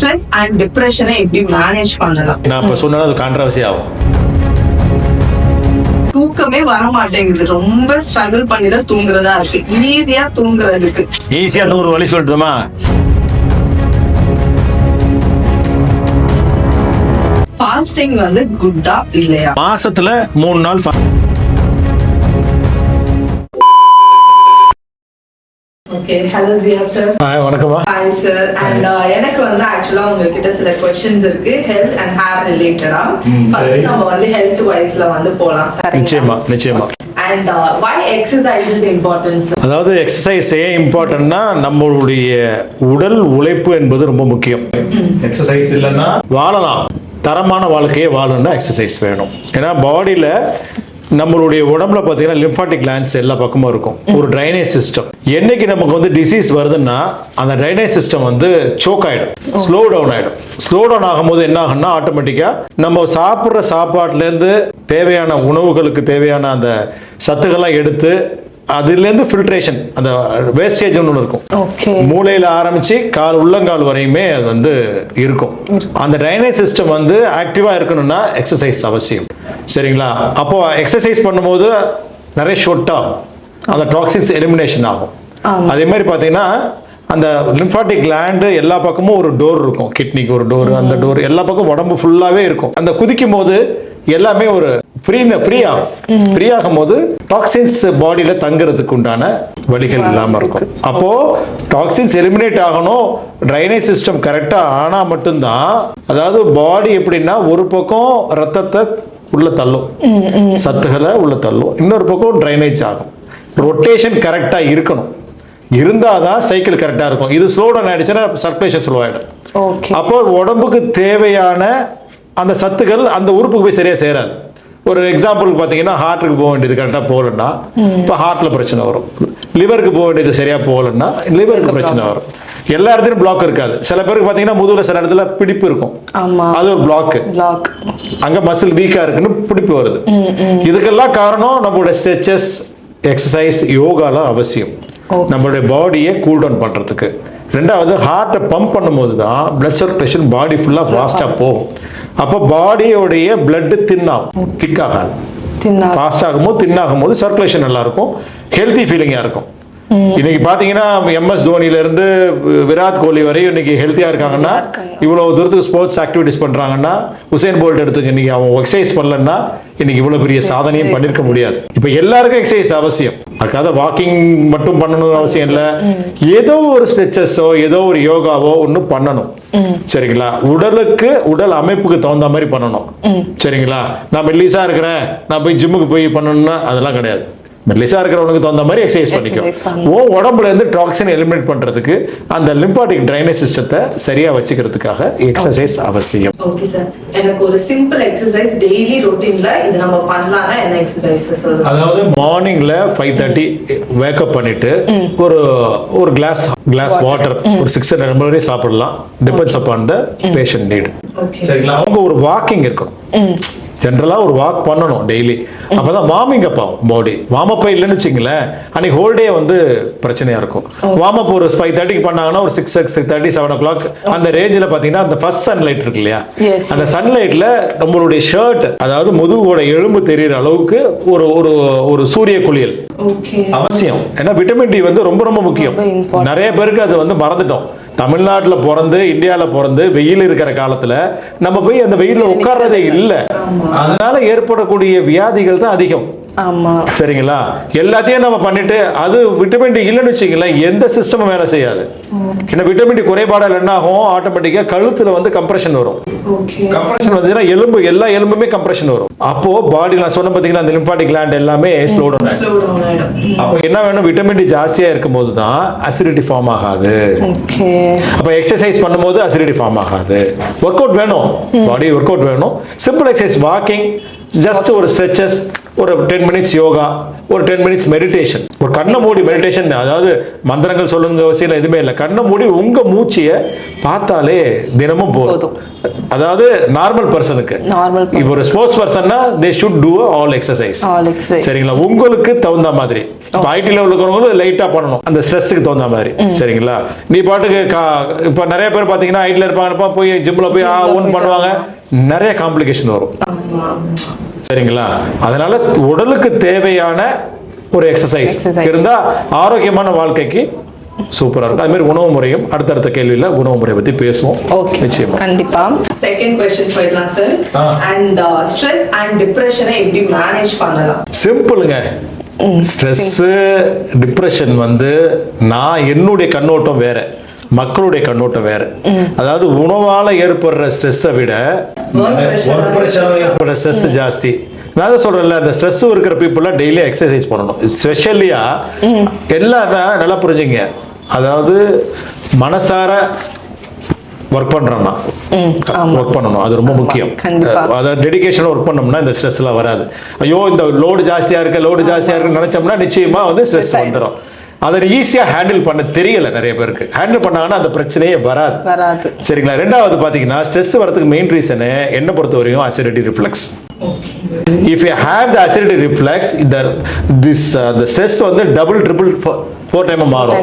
Stress and டிப்ரெஷனை எப்படி manage பண்ணலாம்? நான் இப்ப சொன்னா அது கான்ட்ரவர்சி ஆகும். தூக்கமே வர மாட்டேங்குது, ரொம்ப ஸ்ட்ரகிள் பண்ணி தான் தூங்குறதா இருக்கு. ஈஸியா தூங்குறதுக்கு ஈஸியா ஒரு வழி சொல்லட்டுமா? ஃபாஸ்டிங் வந்து குட்டா இல்லையா? மாசத்துல 3 நாள் ஓகே, ஹலோ ஜியா சார். வணக்கமா. Hi sir. அண்ட் எனக்கு வந்து ஆக்சுவலா உங்ககிட்ட சில क्वेश्चंस இருக்கு ஹெல்த் அண்ட் ஹேர் ரிலேட்டடா. ஃபர்ஸ்ட் நம்ம வந்து ஹெல்த் வைஸ்ல வந்து போலாம் சார். நிச்சயமா. And why exercise is important sir? அதாவது எக்ஸசைஸ் ஏன் இம்பார்ட்டன்ட்னா நம்மளுடைய உடல் உழைப்பு என்பது ரொம்ப முக்கியம். எக்ஸசைஸ் இல்லைன்னா வாழலாம், தரமான வாழ்க்கையே வாழணும்னா எக்ஸசைஸ் வேணும். ஏன்னா பாடியில நம்மளுடைய உடம்புல பார்த்தீங்கன்னா லிம்பாட்டிக் கிளாண்ட்ஸ் எல்லா பக்கமும் இருக்கும். ஒரு ட்ரைனேஜ் சிஸ்டம். என்னைக்கு நமக்கு வந்து டிசீஸ் வருதுன்னா அந்த ட்ரைனேஜ் சிஸ்டம் வந்து சோக் ஆகிடும், ஸ்லோ டவுன் ஆகிடும். ஸ்லோ டவுன் ஆகும்போது என்ன ஆகும்னா ஆட்டோமேட்டிக்காக நம்ம சாப்பிட்ற சாப்பாட்டுலேருந்து தேவையான உணவுகளுக்கு தேவையான அந்த சத்துக்கள்லாம் எடுத்து அதுலேருந்து ஃபில்ட்ரேஷன், அந்த வேஸ்டேஜ் ஒன்று இருக்கும். மூளையில் ஆரம்பிச்சு உள்ளங்கால் வரையுமே அது வந்து இருக்கும். அந்த ட்ரைனேஜ் சிஸ்டம் வந்து ஆக்டிவாக இருக்கணும்னா எக்ஸசைஸ் அவசியம். சரிங்களா? அப்போ எக்ஸசைஸ் பண்ணும்போது நிறைய ஷொட் ஆகும், அந்த டாக்ஸின்ஸ் எலிமினேஷன் ஆகும். அதே மாதிரி பார்த்தீங்கன்னா அந்த லிம்பாட்டிக் கிளாண்டு எல்லா பக்கமும் ஒரு டோர் இருக்கும். கிட்னிக்கு ஒரு டோர், அந்த டோர் எல்லா பக்கம் உடம்பு ஃபுல்லாகவே இருக்கும். அந்த குதிக்கும் போது எல்லாமே ஒரு ஃப்ரீ ஆகும் போது டாக்ஸின்ஸ் பாடியில தங்குறதுக்கு உண்டான வழிகள் இல்லாம இருக்கும். அப்போ டாக்ஸின்ஸ் எலிமினேட் ஆகணும், ட்ரைனேஜ் சிஸ்டம் கரெக்டா ஆனா மட்டும்தான். அதாவது பாடி எப்படின்னா ஒரு பக்கம் ரத்தத்தை உள்ள தள்ளும், சத்துக்களை உள்ள தள்ளும், இன்னொரு பக்கம் ட்ரைனேஜ் ஆகும். ரொட்டேஷன் கரெக்டா இருக்கணும், இருந்தாதான் சைக்கிள் கரெக்டா இருக்கும். இது ஸ்லோ டவுன் ஆயிடுச்சுன்னா சர்க்குலேஷன் ஸ்லோ ஆயிடும். அப்போ உடம்புக்கு தேவையான அந்த சத்துக்கள் அந்த உறுப்புக்கு போய் சரியா சேராது. ஒரு எக்ஸாம்பிள் பார்த்தீங்கன்னா ஹார்ட்டுக்கு போக வேண்டியது கரெக்டாக போகலன்னா இப்போ ஹார்ட்ல பிரச்சனை வரும். லிவருக்கு போக வேண்டியது சரியா போகலன்னா லிவருக்கு பிரச்சனை வரும். எல்லா இடத்துலையும் பிளாக் இருக்காது. சில பேருக்கு பார்த்தீங்கன்னா முதுகுல சில இடத்துல பிடிப்பு இருக்கும், அது ஒரு பிளாக். அங்க மசில் வீக்கா இருக்குன்னு பிடிப்பு வருது. இதுக்கெல்லாம் காரணம் நம்மளோட ஸ்ட்ரெச்சஸ், எக்ஸசைஸ், யோகாலாம் அவசியம் நம்மளுடைய பாடியை கூல் டவுன் பண்றதுக்கு. ரெண்டாவது ஹார்ட்டை பம்ப் பண்ணும்போது தான் பிளட் சர்க்குலேஷன் பாடி ஃபுல்லாக ஃபாஸ்ட்டாக போகும். அப்போ பாடியோடைய பிளட்டு திக் ஆகாது. ஃபாஸ்ட் ஆகும்போது தின்னாகும்போது சர்க்குலேஷன் நல்லா இருக்கும், ஹெல்த்தி ஃபீலிங்காக இருக்கும். இன்னைக்கு பாத்தீங்கன்னா MS தோனில இருந்து விராட் கோலி வரையும் இன்னைக்கு ஹெல்த்தியா இருக்காங்கன்னா, இவ்வளவு தூரத்துக்கு ஸ்போர்ட்ஸ் ஆக்டிவிட்டிஸ் பண்றாங்கன்னா, உசேன் போல்ட் எடுத்துங்க, இன்னைக்கு அவன் எக்ஸசைஸ் பண்ணலன்னா இன்னைக்கு இவ்வளவு பெரிய சாதனையும் பண்ணிருக்க முடியாது. இப்ப எல்லாருக்கும் எக்ஸசைஸ் அவசியம். அதுக்காக வாக்கிங் மட்டும் பண்ணணும் அவசியம் இல்ல, ஏதோ ஒரு ஸ்ட்ரெச்சஸோ ஏதோ ஒரு யோகாவோ ஒண்ணு பண்ணணும். சரிங்களா? உடலுக்கு உடல் அமைப்புக்கு தகுந்த மாதிரி பண்ணணும். சரிங்களா? நான் மெல்லிசா இருக்கிறேன், நான் போய் ஜிம்முக்கு போய் பண்ணணும்னா அதெல்லாம் கிடையாது. மெல்லிசா இருக்கிறவனுக்கு தகுந்த மாதிரி எக்ஸசைஸ் பண்ணிக்கும். உடம்புல இருந்து டாக்ஸின் எலிமினேட் பண்றதுக்கு அந்த லிம்பாட்டிக் ட்ரைனேஜ் சிஸ்டத்தை சரியா வச்சுக்கிறதுக்காக எக்ஸசைஸ் அவசியம். ஓகே சார், எனக்கு ஒரு சிம்பிள் எக்ஸசைஸ் டெய்லி ரொட்டீன்ல இது நம்ம பண்ணலாம்னா என்ன எக்ஸசைஸ் சொல்லுங்க? அதாவது மார்னிங்ல 5:30 வேக்கப் பண்ணிட்டு ஒரு கிளாஸ் வாட்டர் ஒரு 600 ml சாப்பிடலாம். Depends upon the patient need. சரிங்களா? அவங்க ஒரு வாக்கிங் இருக்கணும். ஜென்ரலா ஒரு வாக் பண்ணணும் டெய்லி. அப்பதான் வார்மிங் அப் ஆகும் பாடி. வார்ம் அப் இல்லைன்னு வச்சுங்களேன், அன்னைக்கு ஹோல் டே வந்து பிரச்சனையா இருக்கும். வார்ம் அப் ஒரு 5:30 பண்ணாங்கன்னா ஒரு 6:30 7 o'clock அந்த ரேஞ்சில் பாத்தீங்கன்னா அந்த ஃபர்ஸ்ட் சன்லைட் இருக்கு இல்லையா, அந்த சன்லைட்ல நம்மளுடைய ஷர்ட், அதாவது முதுகோட எலும்பு தெரியுற அளவுக்கு ஒரு சூரிய குளியல் அவசியம். ஏன்னா விட்டமின் டி வந்து ரொம்ப ரொம்ப முக்கியம். நிறைய பேருக்கு அது வந்து மறந்துட்டோம். தமிழ்நாட்டில் பிறந்து இந்தியாவில் பிறந்து வெயில் இருக்கிற காலத்துல நம்ம போய் அந்த வெயில்ல உட்கார்றதே இல்லை. அதனால ஏற்படக்கூடிய வியாதிகள் தான் அதிகம். சரிங்களா? எல்லாத்தையும் நம்ம பண்ணிட்டு அது விட்டமின் டி இல்லைன்னு வச்சுங்களேன், எந்த சிஸ்டமும் வேலை செய்யாது. ஏன்னா விட்டமின் டி குறைபாடால் என்ன ஆகும், ஆட்டோமேட்டிக்கா கழுத்துல வந்து கம்ப்ரெஷன் வரும். கம்ப்ரெஷன் வந்து எலும்பு, எல்லா எலும்புமே கம்ப்ரெஷன் வரும். அப்போ பாடி நான் சொன்ன பாத்தீங்கன்னா அந்த லிம்பாட்டிக் கிளாண்ட் எல்லாமே ஸ்லோ டவுன் ஆயிடும். அப்போ என்ன வேணும், விட்டமின் டி ஜாஸ்தியா இருக்கும் போது தான் அசிடிட்டி ஃபார்ம் ஆகாது. அப்போ எக்ஸசைஸ் பண்ணும்போது அசிடிட்டி ஃபார்ம் ஆகாது. ஒர்க் அவுட் வேணும், பாடி ஒர்க் அவுட் வேணும். சிம்பிள் எக்ஸசைஸ், வாக்கிங், ஜஸ்ட் ஒரு ஸ்ட்ரெச்சஸ், ஒரு 10 மினிட்ஸ் யோகா, ஒரு 10 மினிட்ஸ் மெடிடேஷன். ஒரு கண்ணை மூடி மெடிடேஷன், அதாவது மந்திரங்கள் சொல்லுங்க அவசியம் எதுவுமே இல்லை. கண்ணை மூடி உங்க மூச்சியை பார்த்தாலே தினமும் போதும். அதாவது நார்மல் பர்சனுக்கு, இப்போ ஒரு ஸ்போர்ட்ஸ் பர்சன்னா they should do all exercise. சரிங்களா? உங்களுக்கு தகுந்த மாதிரி. இப்போ ஐடியில் இருக்கிறவங்களும் லைட்டாக பண்ணணும் அந்த ஸ்ட்ரெஸ்ஸுக்கு தகுந்த மாதிரி. சரிங்களா? நீ பாட்டுக்கு இப்போ நிறைய பேர் பார்த்தீங்கன்னா ஐடியில் இருப்பாங்க, போய் ஜிம்மில் போய் ஓன் பண்ணுவாங்க, நிறைய காம்ப்ளிகேஷன் வரும். சரிங்களா? அதனால உடலுக்கு தேவையான ஒரு எக்ஸசைஸ் இருந்தா ஆரோக்கியமான வாழ்க்கைக்கு சூப்பரா இருக்கும். அது மாதிரி உணவு முறையும் அடுத்தடுத்த கேள்வியில உணவு முறை பத்தி பேசுவோம். நிச்சயமா. கண்டிப்பா. செகண்ட் क्वेश्चन போயிடலாம் சார். அண்ட் ஸ்ட்ரெஸ் அண்ட் டிப்ரஷனை எப்படி மேனேஜ் பண்ணலாம்? சிம்பிளுங்க. ஸ்ட்ரெஸ் டிப்ரெஷன் வந்து நான் என்னுடைய கண்ணோட்டம் வேற, மக்களுடைய கண்ணோட்டம் வேற. அதாவது உணவால ஏற்படுற ஸ்ட்ரெஸ்ஸை விட ஏற்படுற ஸ்ட்ரெஸ் ஜாஸ்தி. நான் தான் சொல்றேன்ல, அந்த ஸ்ட்ரெஸ் இருக்கிற பீப்புளெலாம் டெய்லி எக்ஸசைஸ் பண்ணணும். ஸ்பெஷலியா எல்லாம் நல்லா புரிஞ்சுங்க. அதாவது மனசார ஒர்க் பண்றோம்னா ஒர்க் பண்ணணும், அது ரொம்ப முக்கியம். அதாவது டெடிகேஷன் ஒர்க் பண்ணோம்னா இந்த ஸ்ட்ரெஸ் எல்லாம் வராது. ஐயோ இந்த லோடு ஜாஸ்தியா இருக்குன்னு நினைச்சோம்னா நிச்சயமா வந்து ஸ்ட்ரெஸ் வந்துடும். அதை ஈஸியா ஹேண்டில் பண்ண தெரியல நிறைய பேருக்கு. ஹேண்டில் பண்ணாங்கன்னா அந்த பிரச்சனையே வராது. சரிங்களா? ரெண்டாவது பாத்தீங்கன்னா ஸ்ட்ரெஸ் வரதுக்கு மெயின் ரீசன் என்ன பொறுத்த வரைக்கும் acidity reflex. If you have the acidity reflex, the stress வந்து டபுள் ட்ரிபிள் 4 டைம் மாறும்.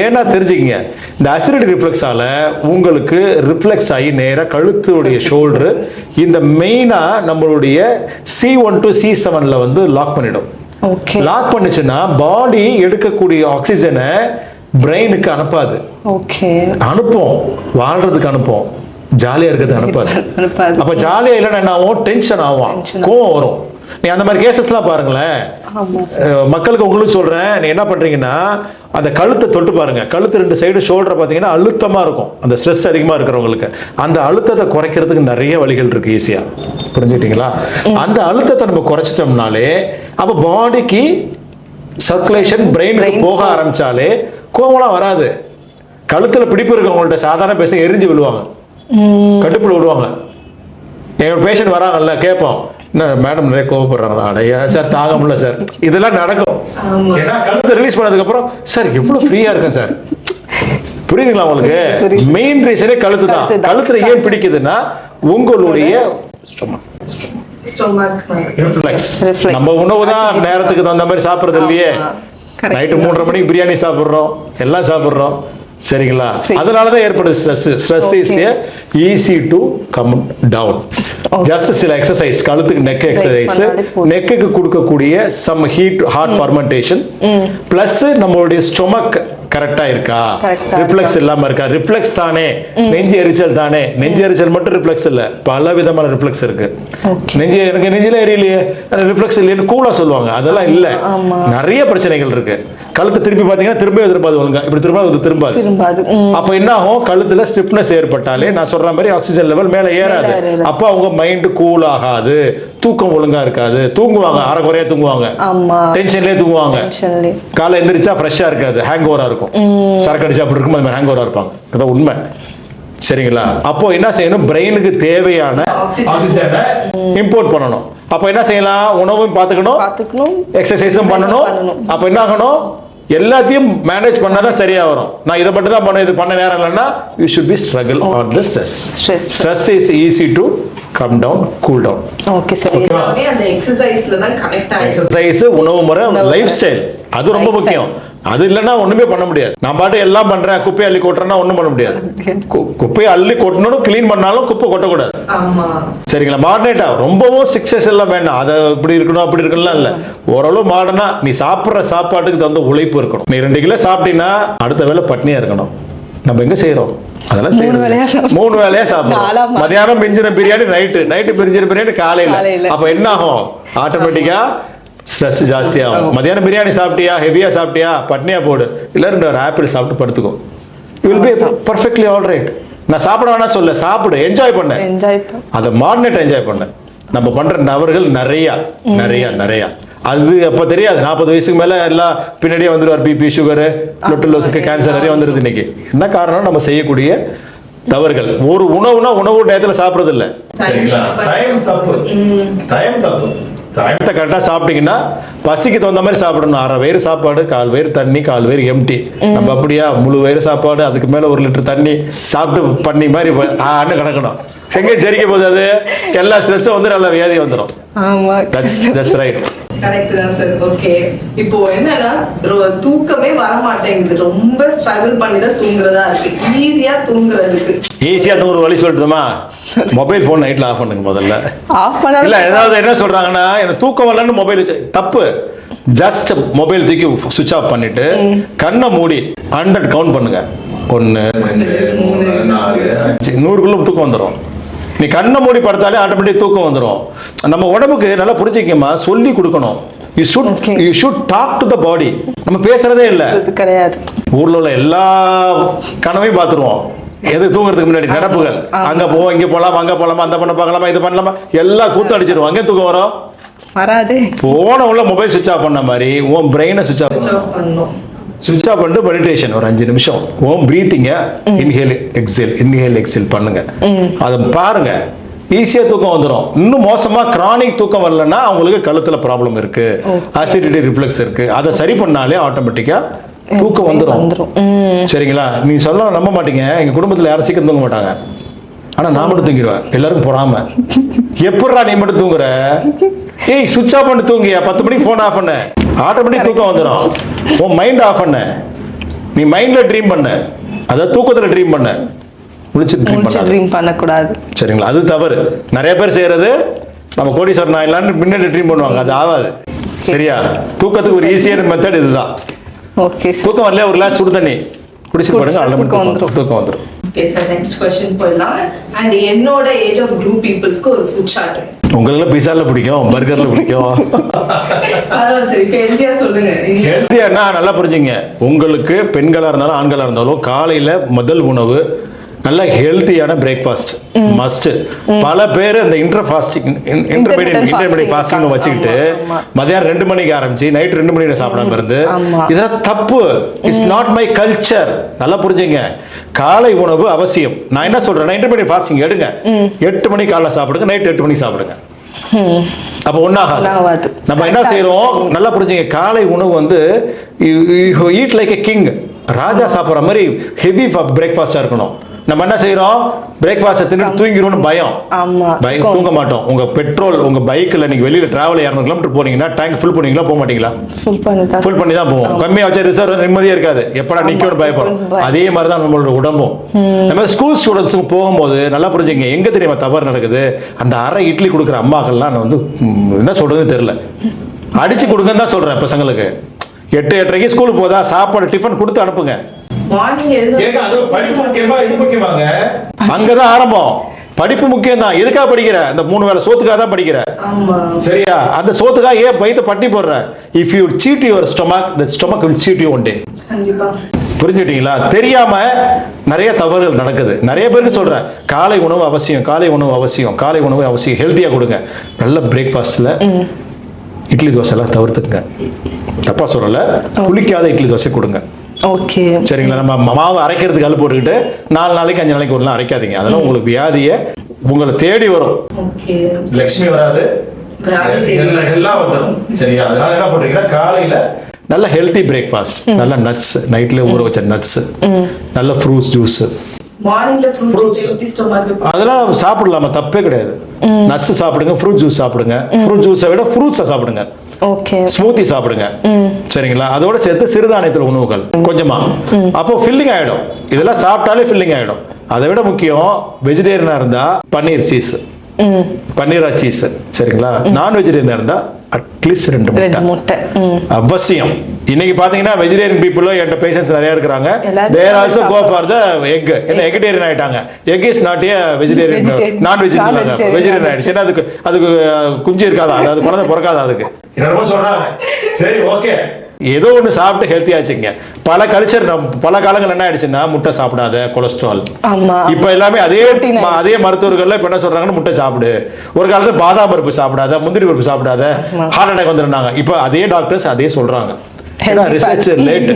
ஏன்னா தெரிஞ்சுக்கங்க, இந்த அசிடிட்டி ரிஃப்ளெக்ஸால உங்களுக்கு ரிஃப்ளெக்ஸ் ஆகி நேரா கழுத்துடைய ஷோல்டர் இந்த மெயினா நம்மளுடைய C1 to C7ல வந்து லாக் பண்ணிடும். லாக் பண்ணுச்சுன்னா பாடி எடுக்கக்கூடிய ஆக்சிஜனை பிரெயினுக்கு அனுப்பாது. அனுப்போம், வாழ்றதுக்கு அனுப்போம், ஜாலியா இருக்கிறது அனுப்பாது. அப்ப ஜாலியா இல்லைன்னா என்ன ஆகும்? டென்ஷன் ஆகும், கோவம் வரும். நீ அந்த மாதிரி கேசஸ்லாம் பாருங்களேன். மக்களுக்கு உங்களுக்கு சொல்றேன், நீ என்ன பண்றீங்கன்னா அந்த கழுத்தை தொட்டு பாருங்க. கழுத்து 2 சைடு ஷோல்டர் பார்த்தீங்கன்னா அழுத்தமா இருக்கும். அந்த ஸ்ட்ரெஸ் அதிகமா இருக்கிறவங்களுக்கு அந்த அழுத்தத்தை குறைக்கிறதுக்கு நிறைய வழிகள் இருக்கு ஈஸியா. புரிஞ்சுக்கிட்டீங்களா? அந்த அழுத்தத்தை நம்ம குறைச்சிட்டோம்னாலே அப்ப பாடிக்கு சர்க்குலேஷன் பிரெயினுக்கு போக ஆரம்பிச்சாலே கோவம்லாம் வராது. கழுத்துல பிடிப்பு இருக்கவங்கள்ட்ட சாதாரண பேச எரிஞ்சு விழுவாங்க, கட்டுப்புல விடுவாங்க. எங்க பேஷண்ட் வராங்கல்ல, கேட்போம், என்ன மேடம் நிறைய கோவப்படுறாங்களா? அடையா சார், தாங்க முடியல சார். இதெல்லாம் நடக்கும். ஏன்னா கழுத்தை ரிலீஸ் பண்ணதுக்கு அப்புறம் சார் எவ்வளவு ஃப்ரீயா இருக்கேன் சார். புரியுதுங்களா உங்களுக்கு? மெயின் ரீசனே கழுத்து தான். கழுத்துல ஏன் பிடிக்குதுன்னா உங்களுடைய நம்ம உணவு தான் நேரத்துக்கு தகுந்த மாதிரி சாப்பிடுறது இல்லையே. நைட்டு 3:30 மணிக்கு பிரியாணி சாப்பிடுறோம், எல்லாம் சாப்பிடுறோம். சரிங்களா? அதனாலதான் ஏற்படுது stress. Stress is easy to come down. Just சில எக்ஸசைஸ், கழுத்துக்கு நெக் எக்ஸசைஸ், நெக்குக்கு கொடுக்கக்கூடிய some heat hard fermentation plus நம்மளுடைய ஸ்டொமக் கரெக்டா இருக்கா, ரிஃப்ளெக்ஸ் இல்லாம இருக்கா. ரிஃப்ளெக்ஸ் தானே நெஞ்சு எரிச்சல் தானே. நெஞ்சு எரிச்சல் மட்டும் ரிஃப்ளெக்ஸ் இல்ல, பல விதமான ரிஃப்ளெக்ஸ் இருக்கு. எனக்கு நெஞ்சில எரியலையே, ரிஃப்ளெக்ஸ் இல்லைன்னு கூலா சொல்லுவாங்க. அதெல்லாம் இல்ல, நிறைய பிரச்சனைகள் இருக்கு. கழுத்தை திருப்பி பாத்தீங்கன்னா திரும்பவே திரும்பாது, ஒழுங்கா இப்படி திரும்பாது. அப்ப என்ன ஆகும்? கழுத்துல ஸ்டிப்னஸ் ஏற்பட்டாலே நான் சொல்ற மாதிரி ஆக்சிஜன் லெவல் மேல ஏறாது. அப்ப அவங்க மைண்ட் கூல் ஆகாது, தூக்கம் ஒழுங்கா இருக்காது, தூங்குவாங்க, அரைக்குறையா தூங்குவாங்க, டென்ஷன்லயே தூங்குவாங்க, காலை எந்திரிச்சா ஃப்ரெஷ்ஷா இருக்காது, ஹேங் ஓவரா இருக்கும். சரக்கு அடிச்சா அப்படி இருக்கும், அது மாதிரி ஹேங் ஓவரா இருப்பாங்க. அதான் உண்மை. சரிங்களா? அப்போ என்ன செய்யணும்? பிரெயினுக்கு தேவையான ஆக்சிஜனை இம்போர்ட் பண்ணணும். அப்ப என்ன செய்யலாம்? உணவும் பார்த்துக்கணும், எக்ஸசைஸும் பண்ணணும். அப்ப என்ன ஆகணும்? எல்லாத்தையும் மேனேஜ் பண்ணாதான் சரியா வரும். நான் இதை மட்டும் தான் பண்ண, இது பண்ண நேரம் இல்லைன்னா you should be struggle on the stress. Stress is easy to come down, cool down. Okay sir. எல்லாமே அந்த எக்ஸசைஸ்ல தான் கனெக்ட் ஆயிடுது. எக்ஸசைஸ், உணவு முறை, லைஃப் ஸ்டைல், அது ரொம்ப முக்கியம். அது இல்லைன்னா ஒண்ணுமே பண்ண முடியாது. நான் பாட்டு எல்லாம் பண்றேன், குப்பையை அள்ளி கொட்டுறேன்னா ஒண்ணும் பண்ண முடியாது. குப்பையை அள்ளி கொட்டணும், கிளீன் பண்ணாலும் குப்பை கொட்டக்கூடாது. சரிங்களா? மாடர்னேட்டா ரொம்பவும் சக்சஸ் எல்லாம் வேண்டாம். அதை இப்படி இருக்கணும் அப்படி இருக்கணும் இல்ல. ஓரளவு மாடர்னா நீ சாப்பிட்ற சாப்பாட்டுக்கு தகுந்த உழைப்பு இருக்கணும். நீ 2 கிலோ சாப்பிட்டீங்கன்னா அடுத்த வேளை பட்னியா இருக்கணும். நம்ம எங்க செய்யறோம்? அதெல்லாம் 3 வேளையா சாப்பிடணும். மதியானம் மிஞ்சின பிரியாணி நைட்டு மிஞ்சின பிரியாணி காலையில. அப்ப என்ன ஆகும்? ஆட்டோமேட்டிக்கா ஸ்ட்ரெஸ் ஜாஸ்தி ஆகும். மதியானம் பிரியாணி சாப்பிட்டியா, ஹெவியா சாப்பிட்டியா, பட்னியா போடு, இல்ல 2 ஆப்பிள் சாப்பிட்டு படுத்துக்கோ. You will be perfectly all right. நான் சாப்பிட வேணா சொல்ல, சாப்பிடு, என்ஜாய் பண்ண, அதை மாடர்னேட் என்ஜாய் பண்ண. நம்ம பண்ற நபர்கள் நிறைய அது அப்ப தெரியாது. 40 வயசுக்கு மேல எல்லாம் பின்னாடியே வந்துடுவார். பிபி, சுகரு, லொட்டுலோஸுக்கு, கேன்சர் நிறைய வந்துருது இன்னைக்கு. என்ன காரணம்? நம்ம செய்யக்கூடிய தவறுகள். ஒரு உணவுனா உணவு நேரத்துல சாப்பிடுறது இல்ல, சரிங்களா? டைம் தப்பு. டைமத்தை கரெக்டா சாப்பிட்டீங்கன்னா பசிக்கு தகுந்த மாதிரி சாப்பிடணும். அரை வயிறு சாப்பாடு, 1/4 வயிறு தண்ணி, 1/4 வயிறு எம்டி. நம்ம அப்படியா முழு வயிறு சாப்பாடு, அதுக்கு மேல 1 லிட்டர் தண்ணி சாப்பிட்டு பண்ணி மாதிரி கிடக்கணும். எங்கே ஜெரிக்க போது அது எல்லா ஸ்ட்ரெஸ்ஸும் வந்து நல்ல வியாதி வந்துடும். ஆமா, தட்ஸ் ரைட். கரெக்ட் தான் சார். ஓகே, இப்போ என்னன்னா தூக்கமே வர மாட்டேங்குது, ரொம்ப ஸ்ட்ரகிள் பண்ணி தான் தூங்குறதா இருக்கு. ஈஸியா தூங்குறதுக்கு ஈஸியா தூங்குற வழி சொல்லட்டுமா? மொபைல் போன் நைட்ல ஆஃப் பண்ணுங்க முதல்ல. ஆஃப் பண்ண இல்ல, ஏதாவது என்ன சொல்றாங்கன்னா எனக்கு தூக்கம் வரலன்னு மொபைல் தப்பு. ஜஸ்ட் மொபைல் தூக்கி சுவிட்ச் ஆஃப் பண்ணிட்டு கண்ணை மூடி 100 கவுண்ட் பண்ணுங்க. 1 2 3 4 5 100க்குள்ள தூக்கம் வந்துடும். நீ கண்ணை மூடி படுத்தாலே ஆட்டோமேட்டிக் தூக்கம் வந்துடும். நம்ம உடம்புக்கு நல்லா புரிஞ்சுக்கமா, சொல்லி கொடுக்கணும். You should talk to the body. நம்ம பேசுறதே இல்ல கிடையாது. ஊர்ல உள்ள எல்லா கனவையும் பார்த்துருவோம். எது தூங்குறதுக்கு முன்னாடி நடப்புகள், அங்க போவோம், இங்க போலாம், அங்க போலாமா, அந்த பண்ண பார்க்கலாமா, இது பண்ணலாமா, எல்லாம் கூத்து அடிச்சிருவோம். அங்கே தூக்கம் வரும் வராது. போன உள்ள மொபைல் சுவிட்ச் ஆஃப் பண்ண மாதிரி உன் பிரெயினை சுவிட்ச் ஆஃப் பண்ணணும். சுவிட்ச் ஆஃப் பண்ணிட்டு மெடிடேஷன் ஒரு 5 நிமிஷம் ஓம் பிரீத்திங்க, இன்ஹேல் எக்ஸேல் பண்ணுங்க. அதை பாருங்க, ஈஸியா தூக்கம் வந்துடும். இன்னும் மோசமா கிரானிக் தூக்கம் வரலன்னா அவங்களுக்கு கழுத்துல ப்ராப்ளம் இருக்கு, அசிடிட்டி ரிஃப்ளெக்ஸ் இருக்கு. அதை சரி பண்ணாலே ஆட்டோமேட்டிக்கா தூக்கம் வந்துடும். சரிங்களா? நீ சொல்ல நம்ப மாட்டீங்க, எங்க குடும்பத்துல யாரும் சீக்கிரம் தூங்க மாட்டாங்க. ஆனா நான் மட்டும் தூங்கிடுவேன். எல்லாரும் பொறாம, எப்படா நீ மட்டும் தூங்குற? ஏய், சுவிட்ச் ஆஃப் பண்ணி தூங்கியா, 10 மணிக்கு போன் ஆஃப் பண்ண, ஆட்டோமேட்டிக் தூக்கம் வந்துடும். உன் மைண்ட் ஆஃப் பண்ண, நீ மைண்ட்ல ட்ரீம் பண்ண, அதாவது தூக்கத்துல ட்ரீம் பண்ண, முழிச்சு ட்ரீம் பண்ணக்கூடாது. சரிங்களா? அது தவறு. நிறைய பேர் செய்யறது, நம்ம கோடீஸ்வரன் ஆயிடலான்னு முன்னாடி ட்ரீம் பண்ணுவாங்க, அது ஆகாது. சரியா? தூக்கத்துக்கு ஒரு ஈஸியான மெத்தட் இதுதான். ஓகே, தூக்கம் வரல, ஒரு கிளாஸ் சுடு தண்ணி குடிச்சு பாருங்க, தூக்கம் வந்துடும். ஓகே சார், நெக்ஸ்ட் क्वेश्चन போயிடலாம். அண்ட் என்னோட ஏஜ் ஆஃப் குரூப் பீப்பிள்ஸ்க்கு ஒரு ஃபுட் சார்ட். உங்களுக்கு பீஸால பிடிக்கும், பர்கர்ல பிடிக்கும். பரவாயில்ல சார், இப்போ ஹெல்தியா சொல்லுங்க. ஹெல்தியானா நல்லா புரிஞ்சுங்க. உங்களுக்கு பெண்களா இருந்தாலும் ஆண்களா இருந்தாலும் காலையில முதல் உணவு நல்ல ஹெல்த்தியான பிரேக்ஃபாஸ்ட் மஸ்ட். பல பேர் அந்த இன்டர்மீடியட் ஃபாஸ்டிங் வச்சுக்கிட்டு மதியம் 2 மணிக்கு ஆரம்பிச்சு நைட் 2 மணிக்கு சாப்பிடாம இருந்து, இதெல்லாம் தப்பு. It's not my culture. நல்லா புரிஞ்சுங்க. காலை உணவு அவசியம். நான் என்ன சொல்றேன், இன்டர்மீடியட் ஃபாஸ்டிங் எடுங்க. 8 மணிக்கு காலைல சாப்பிடுங்க, நைட் 8 மணிக்கு சாப்பிடுங்க. அப்ப ஒன்னாகாது. நம்ம என்ன செய்யறோம், நல்லா புரிஞ்சுங்க. காலை உணவு வந்து ஈட் லைக் எ கிங், ராஜா சாப்பிட்ற மாதிரி ஹெவி பிரேக்ஃபாஸ்டா இருக்கணும். நம்ம என்ன செய்யறோம், பிரேக்ஃபாஸ்ட் தின்னு தூங்கிடுவோம்னு பயம், தூங்க மாட்டோம். உங்க பெட்ரோல் உங்க பைக்ல நீங்க வெளியில டிராவல் 200 கிலோமீட்டர் போனீங்கன்னா டேங்க் ஃபுல் பண்ணுவீங்களா, போக மாட்டீங்களா? ஃபுல் பண்ணி தான் போவோம். கம்மியா வச்சா ரிசர்வ் நிம்மதியா இருக்காது, எப்படா நிக்கணும்னு பயப்படும். அதே மாதிரி தான் நம்மளோட உடம்பும். நம்ம ஸ்கூல் ஸ்டூடெண்ட்ஸுக்கு போகும்போது நல்லா புரிஞ்சுங்க, எங்க தெரியுமா தவறு நடக்குது, அந்த அரை இட்லி கொடுக்குற அம்மாக்கள்லாம் நான் வந்து என்ன சொல்றதுன்னு தெரியல, அடிச்சு கொடுங்கன்னு தான் சொல்றேன். பசங்களுக்கு 8-8:30 ஸ்கூலுக்கு போதா சாப்பாடு டிஃபன் கொடுத்து அனுப்புங்க. அங்கதான் ஆரம்பம். படிப்பு முக்கியம் தான். எதுக்காக படிக்கிற? இந்த 3 வேளை சோத்துக்காக தான் படிக்கிற. சரியா? அந்த சோத்துக்காக ஏன் வயித்தை பட்டி போடுற? If you cheat your stomach, the stomach will cheat you one day. புரிஞ்சுட்டீங்களா? தெரியாம நிறைய தவறுகள் நடக்குது. நிறைய பேருக்கு சொல்றேன், காலை உணவு அவசியம், காலை உணவு அவசியம், காலை உணவு அவசியம். ஹெல்த்தியா கொடுங்க. நல்ல பிரேக்ஃபாஸ்ட்ல இட்லி தோசை எல்லாம் தவிர்த்துக்குங்க. தப்பா சொல்லல, புளிக்காத இட்லி தோசை கொடுங்க. ஓகே, சரிங்களா? நம்ம மாவு அரைக்கிறதுக்கு கல் போட்டுக்கிட்டு 4 நாளைக்கு 5 நாளைக்கு ஒரு நாள் அரைக்காதீங்க. அதெல்லாம் உங்களுக்கு வியாதியை உங்களை தேடி வரும். லட்சுமி வராது, எல்லாம் வந்துடும். சரியா? அதனால என்ன பண்றீங்கன்னா, காலையில நல்ல ஹெல்த்தி பிரேக்ஃபாஸ்ட், நல்ல நட்ஸ், நைட்ல ஊற வச்ச நட்ஸ், நல்ல ஃப்ரூட்ஸ் ஜூஸ், அதெல்லாம் சாப்பிடலாமா, தப்பே கிடையாது. நட்ஸ் சாப்பிடுங்க, ஃப்ரூட் ஜூஸ் சாப்பிடுங்க. ஃப்ரூட் ஜூஸை விட ஃப்ரூட்ஸை சாப்பிடுங்க. ஓகே, ஸ்மூத்தி சாப்பிடுங்க. சரிங்களா? அதோட சேர்த்து சிறுதானியத்தில் உணவுகள் கொஞ்சமா, அப்போ ஃபில்லிங் ஆயிடும். இதெல்லாம் சாப்பிட்டாலே ஃபில்லிங் ஆயிடும். அதை விட முக்கியம், வெஜிடேரியனா இருந்தா பன்னீர் சீஸ், பன்னீரா சீஸ். சரிங்களா? நான் வெஜிடேரியனா இருந்தா அட்லீஸ்ட் 2 முட்டை அவசியம். இன்னைக்கு பாத்தீங்கன்னா வெஜிடேரியன் பீப்புள் என்கிட்ட பேஷன்ஸ் நிறைய இருக்காங்க. they also go for the egg. என்ன எகிடேரியன் ஆயிட்டாங்க. Egg is not a vegetarian, நான் வெஜிடேரியன். வெஜிடேரியன் ஆயிடுச்சு. அதுக்கு குஞ்சு இருக்காதா, அதாவது குழந்தை பிறக்காதா அதுக்கு என்னமோ சொல்றாங்க. சரி, ஓகே, ஏதோ ஒன்று சாப்பிட்டு ஹெல்த்தி ஆச்சுங்க. பல கல்ச்சர் பல காலங்கள் என்ன ஆயிடுச்சுன்னா, முட்டை சாப்பிடாத, கொலஸ்ட்ரால். இப்ப எல்லாமே அதே மருத்துவர்கள் இப்ப என்ன சொல்றாங்கன்னா, முட்டை சாப்பிடு. ஒரு காலத்துல பாதாம் பருப்பு சாப்பிடாத, முந்திரி பருப்பு சாப்பிடாத, ஹார்ட் அட்டாக் வந்துருந்தாங்க. இப்ப அதே டாக்டர்ஸ் அதே சொல்றாங்க. ரிசர்ச் லேட்,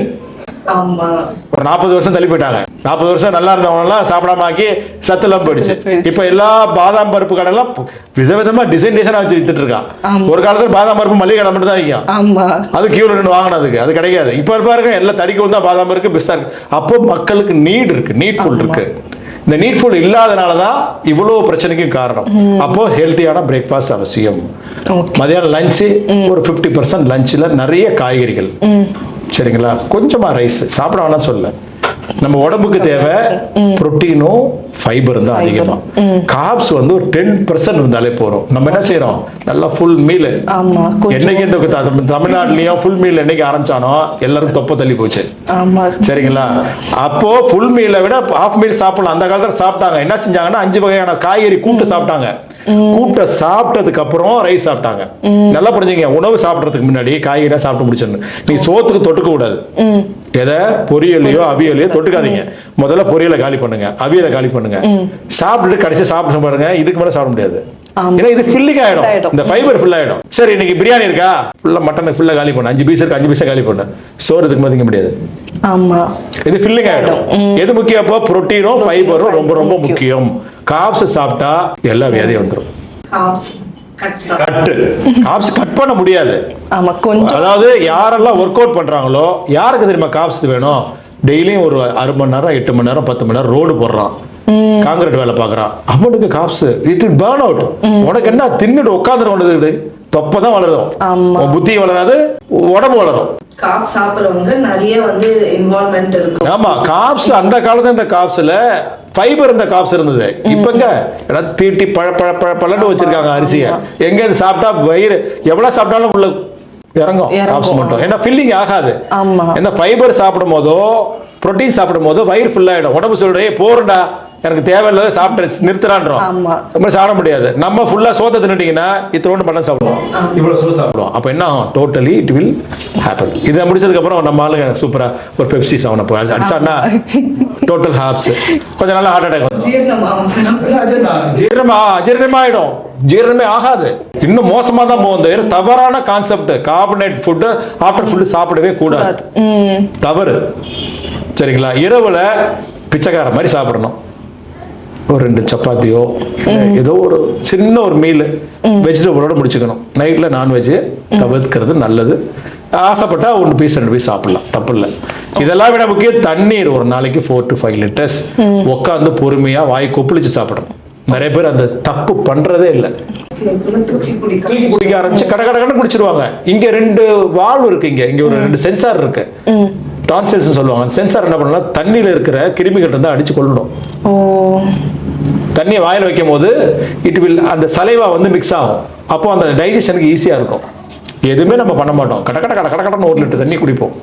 ஒரு 40 வருஷம் தள்ளி போயிட்டாங்க. 40 வருஷம் நல்லா இருந்தவங்கலாம் சாப்பிடாம ஆக்கி சத்துலாம் போயிடுச்சு. இப்ப எல்லா பாதாம் பருப்பு கடைலாம் விதவிதமா டிசைனா வச்சு வித்துட்டு இருக்கான். ஒரு காலத்துல பாதாம் பருப்பு மளிகை கடை மட்டும் தான் விற்கும். ஆமா, அது கியூல நின்று வாங்கினதுக்கு அது கிடைக்காது. இப்ப பாருங்க எல்லாம் தடிக்கு தான் பாதாம் இருக்கு, பிஸ்தா இருக்கு. அப்போ மக்களுக்கு நீட் இருக்கு, நீட்ஃபுல் இருக்கு. இந்த நீட்ஃபுல் இல்லாதனாலதான் இவ்வளவு பிரச்சனைக்கும் காரணம். அப்போ ஹெல்த்தியான பிரேக்ஃபாஸ்ட் அவசியம். மதியானம் லஞ்சு ஒரு 50% லஞ்சில் நிறைய காய்கறிகள், சரிங்களா, கொஞ்சமா ரைஸ் சாப்பிட வேணாம் சொல்ல. நம்ம உடம்புக்கு தேவை புரோட்டீனும் ஃபைபரும் தான் அதிகமா. கார்ப்ஸ் வந்து ஒரு 10% இருந்தாலே போறோம். நம்ம என்ன செய்யறோம், நல்லா ஃபுல் மீல். என்னைக்கு இந்த தமிழ்நாட்டிலயும் ஃபுல் மீல் என்னைக்கு ஆரம்பிச்சானோ எல்லாரும் தொப்ப தள்ளி போச்சு, சரிங்களா. அப்போ ஃபுல் மீலை விட ஹாஃப் மீல் சாப்பிடலாம். அந்த காலத்துல சாப்பிட்டாங்க. என்ன செஞ்சாங்கன்னா 5 வகையான காய்கறி கூட்டு சாப்பிட்டாங்க. கூட்டை சாப்பிட்டதுக்கு அப்புறம் ரைஸ் சாப்பிட்டாங்க. நல்லா புரிஞ்சுங்க, உணவு சாப்பிடறதுக்கு முன்னாடி காய்கறியா சாப்பிட்டு முடிச்சிடணும். நீ சோத்துக்கு தொட்டுக்க கூடாது. எதை பொரியலையோ அவியலையோ தொட்டுக்காதீங்க. முதல்ல பொரியலை காலி பண்ணுங்க, அவியலை காலி பண்ணுங்க. சாப்பிட்டு கடைசி சாப்பிட்டு பாருங்க, இதுக்கு மேல சாப்பிட முடியாது. ஏன்னா இது ஃபில்லிங் ஆயிடும், இந்த ஃபைபர் ஃபில் ஆயிடும். சரி, இன்னைக்கு பிரியாணி இருக்கா, ஃபுல்லா மட்டன் ஃபுல்லா காலி பண்ணு. 5 பீஸ் இருக்கு, 5 பீஸா காலி பண்ணு. சோறு இதுக்கு மதிக்க முடியாது. ஆமா, இது ஃபில்லிங் ஆயிடும். எது முக்கியம் அப்போ, புரோட்டீனும் ஃபைபரும் ரொம்ப ரொம்ப முக்கியம். கார்ப்ஸ் சாப்பிட்டா எல்லா வியாதியும் வந்துடும். கட் பண்ண முடியாது. அதாவது யாரெல்லாம் ஒர்க் அவுட் பண்றாங்களோ யாருக்கு தெரியுமா கார்ப்ஸ் வேணும்? டெய்லியும் ஒரு 6 மணி நேரம் 8 மணி நேரம் 10 மணி நேரம் ரோடு போடுறான், காங்கிரீட் வேலை பாக்குறான், அவனுக்கு corps it will burn out. உனக்கு என்ன தின்னுட்டு உட்காந்துட்டு தொப்பதான் வளரும், புத்தி வளராது, உடம்பு வளரும். கார்ப்ஸ் சாப்பிடுறவங்க நிறைய வந்து இன்வால்வ்மென்ட் இருக்கு. ஆமா, கார்ப்ஸ் அந்த காலத்துல இந்த கார்ப்ஸ்ல ஃபைபர் இந்த கார்ப்ஸ் இருந்தது. இப்பங்க தீட்டி பழன்னு வச்சிருக்காங்க அரிசியை. எங்க இது சாப்பிட்டா வயிறு எவ்வளவு சாப்பிட்டாலும் உள்ள இறங்கும் கார்ப்ஸ் மட்டும். ஏன்னா ஃபில்லிங் ஆகாது. இந்த ஃபைபர் சாப்பிடும் போதோ புரோட்டீன் சாப்பிடும் போதோ வயிறு ஃபுல் ஆயிடும். உடம்பு சொல்றே போறண்டா எனக்கு தேவையில்லாத சாப்பிட்டு நிறுத்துறான்றோம். நம்ம சாப்பிட முடியாது. நம்ம ஃபுல்லா சோத்தை தின்னுட்டீங்கன்னா இத்தோண்டு மட்டன் சாப்பிடுவோம், இவ்வளவு சோறு சாப்பிடுவோம். அப்ப என்ன ஆகும், டோட்டலி இட் வில் ஹேப்பன். இதை முடிச்சதுக்கு அப்புறம் நம்ம ஆளுங்க சூப்பரா ஒரு பெப்சி சாப்பிட போய் அடிச்சான்னா டோட்டல் ஹாப்ஸ் கொஞ்சம் நாள் ஹார்ட் அட்டாக் வந்து அஜீரணமா ஆயிடும். ஜீரணமே ஆகாது, இன்னும் மோசமா தான் போகுது. தவறான concept. Carbonate food after food சாப்பிடவே கூடாது, தவறு, சரிங்களா. இரவுல பிச்சைக்கார மாதிரி சாப்பிடணும். ஒரு 2 சப்பாத்தியோ ஏதோ ஒரு சின்ன ஒரு மீல் வெஜிடபிளோட முடிச்சுக்கணும். நைட்ல நான்வெஜ் தவிர்க்கிறது நல்லது. ஆசைப்பட்டா 1 பீஸ் 2 பீஸ் சாப்பிடலாம், தப்பு இல்லை. இதெல்லாம் விட முக்கியம் தண்ணீர். ஒரு நாளைக்கு 4 to 5 லிட்டர்ஸ் உட்காந்து பொறுமையா வாய் கொப்பளிச்சு சாப்பிடணும். நிறைய பேர் அந்த தப்பு பண்றதே இல்லை. தூக்கி குடிக்க ஆரம்பிச்சு கடை குடிச்சிருவாங்க. இங்க 2 வால்வு இருக்கு, இங்க ஒரு 2 சென்சார் இருக்கு, டான்சில்ஸ் சொல்லுவாங்க. சென்சார் என்ன பண்ணலாம், தண்ணியில இருக்கிற கிருமிகள் இருந்தா அடிச்சு கொள்ளணும். தண்ணியை வாயில வைக்கும் போது இட் வில் அந்த சலைவா வந்து மிக்ஸ் ஆகும். அப்போ அந்த டைஜஷனுக்கு ஈஸியா இருக்கும். எதுவுமே நம்ம பண்ண மாட்டோம், கடன்னு 1 லிட்டர் தண்ணி குடிப்போம்.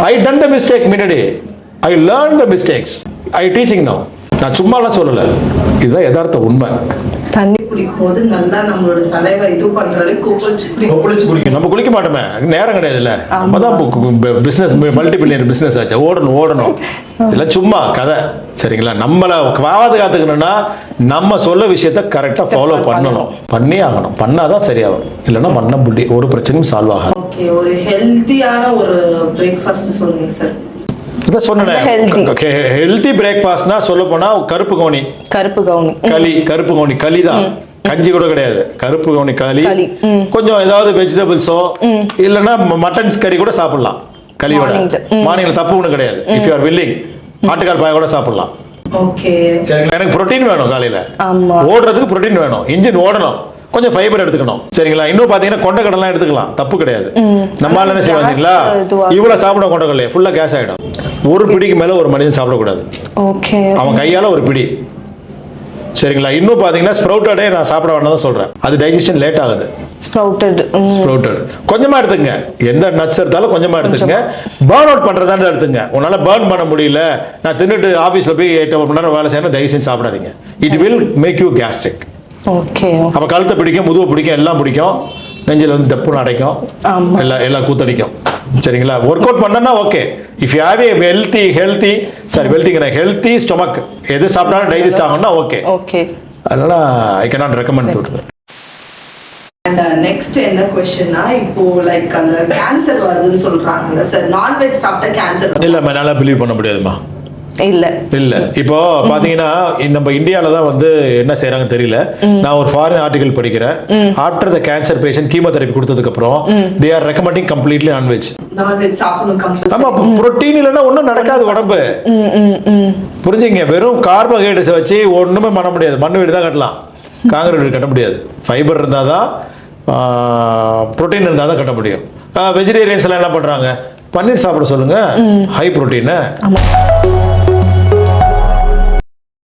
ஐ டன் த மிஸ்டேக் முன்னாடி, I learn the mistakes, I teaching now. நான் சும்மாலாம் சொல்லல, இதுதான் யதார்த்த உண்மை. தண்ணி குடிக்கும்போது நல்லா நம்மளோட சலைவா இது பண்றாலே கொப்பளிச்சு குடிக்கும். நம்ம குளிக்க மாட்டோமே, நேரம் கிடையாது இல்ல. நம்ம தான் பிசினஸ் மல்டி பில்லியன் பிசினஸ் ஆச்சு, ஓடணும். இதெல்லாம் சும்மா கதை, சரிங்களா. நம்மளை பாதுகாத்துக்கணும்னா நம்ம சொல்ல விஷயத்த கரெக்டா ஃபாலோ பண்ணணும், பண்ணி ஆகணும். பண்ணாதான் சரியாகும், இல்லைன்னா பண்ண புள்ளி ஒரு பிரச்சனையும் சால்வ் ஆகாது. ஓகே, ஒரு ஹெல்த்தியான ஒரு பிரேக்ஃபாஸ்ட் சொல்லுங்க சார். ஹெல்தி பிரேக்ஃபாஸ்ட்னா சொல்ல போனா கருப்பு கவுனி களி தான், கஞ்சி கூட கிடையாது. கருப்பு கவுனி களி, கொஞ்சம் ஏதாவது வெஜிடபிள்ஸோ இல்லைன்னா மட்டன் கறி கூட சாப்பிடலாம் களியோட. மார்னிங்ல தப்பு ஒன்றும் கிடையாது. இஃப் யூ ஆர் வில்லிங் ஆட்டுக்கால் பாய கூட சாப்பிடலாம். எனக்கு புரோட்டீன் வேணும், காலையில ஓடுறதுக்கு புரோட்டீன் வேணும், இன்ஜின் ஓடணும், கொஞ்சம் ஃபைபர் எடுத்துக்கணும், சரிங்களா. இன்னும் பாத்தீங்கன்னா கொண்டைக்கடலாம் எடுத்துக்கலாம், தப்பு கிடையாது. நம்மளால என்ன செய்வாங்களா, இவ்வளவு சாப்பிட கொண்டைக்கடலை ஃபுல்லா கேஸ் ஆயிடும். ஒரு பிடிக்கு மேல ஒரு மனிதன் சாப்பிடக்கூடாது, அவன் கையால ஒரு பிடி, சரிங்களா. இன்னும் பாத்தீங்கன்னா ஸ்ப்ரவுட்டடே நான் சாப்பிட வேண்டாம் தான் சொல்றேன். அது டைஜஷன் லேட் ஆகுது. ஸ்ப்ரவுட்டட் கொஞ்சமா எடுத்துங்க. எந்த நட்ஸ் எடுத்தாலும் கொஞ்சமா எடுத்துங்க. பர்ன் அவுட் பண்றதா எடுத்துங்க. உன்னால பர்ன் பண்ண முடியல, நான் தின்னுட்டு ஆபீஸ்ல போய் 8 மணி நேரம் வேலை செய்யணும், தயவு செஞ்சு சாப்பிடாதீங்க. It will make you gastric. அப்ப கழுத்தை பிடிக்கும், முதுகு பிடிக்கும், எல்லாம் பிடிக்கும், நெஞ்சில் வந்து தப்புன்னு அடைக்கும், எல்லாம் கூத்தடிக்கும், சரிங்களா. ஒர்க் அவுட் பண்ணா okay. If you have A healthy stomach, எது சாப்பிட்டாலும் டைஜஸ்ட் ஆகும்னா ஓகே. அதனால I cannot recommend to. And next என்ன क्वेश्चनனா, இப்போ லைக் அந்த கேன்சர் வருதுன்னு சொல்றாங்க சார். நான்வெஜ் சாப்பிட்டா கேன்சர் இல்ல, என்னால பிலீவ் பண்ண முடியாதுமா. இல்ல இல்ல இப்போ பாத்தீங்கன்னா நம்ம இந்தியால தான் வந்து என்ன செய்யறாங்க தெரியல. நான் ஒரு ஃபாரின் ஆர்டிகல் படிக்கிறேன். After the cancer patient chemotherapy கொடுத்ததுக்கு அப்புறம் they are recommending completely non veg. Non veg சாப்பிடணும் கம்பல்சரி. ஆமா, புரோட்டீன் இல்லைன்னா ஒன்றும் நடக்காது உடம்பு. புரிஞ்சுங்க, வெறும் கார்போஹைட்ரேட்ஸை வச்சு ஒண்ணுமே பண்ண முடியாது. மண்ணு வீடு தான் கட்டலாம், காங்கிரீட் வீடு கட்ட முடியாது. ஃபைபர் இருந்தால் தான், புரோட்டீன் இருந்தால் தான் கட்ட முடியும். வெஜிடேரியன்ஸ் எல்லாம் என்ன பண்றாங்க, பன்னீர் சாப்பிட சொல்லுங்க, ஹை புரோட்டீன்.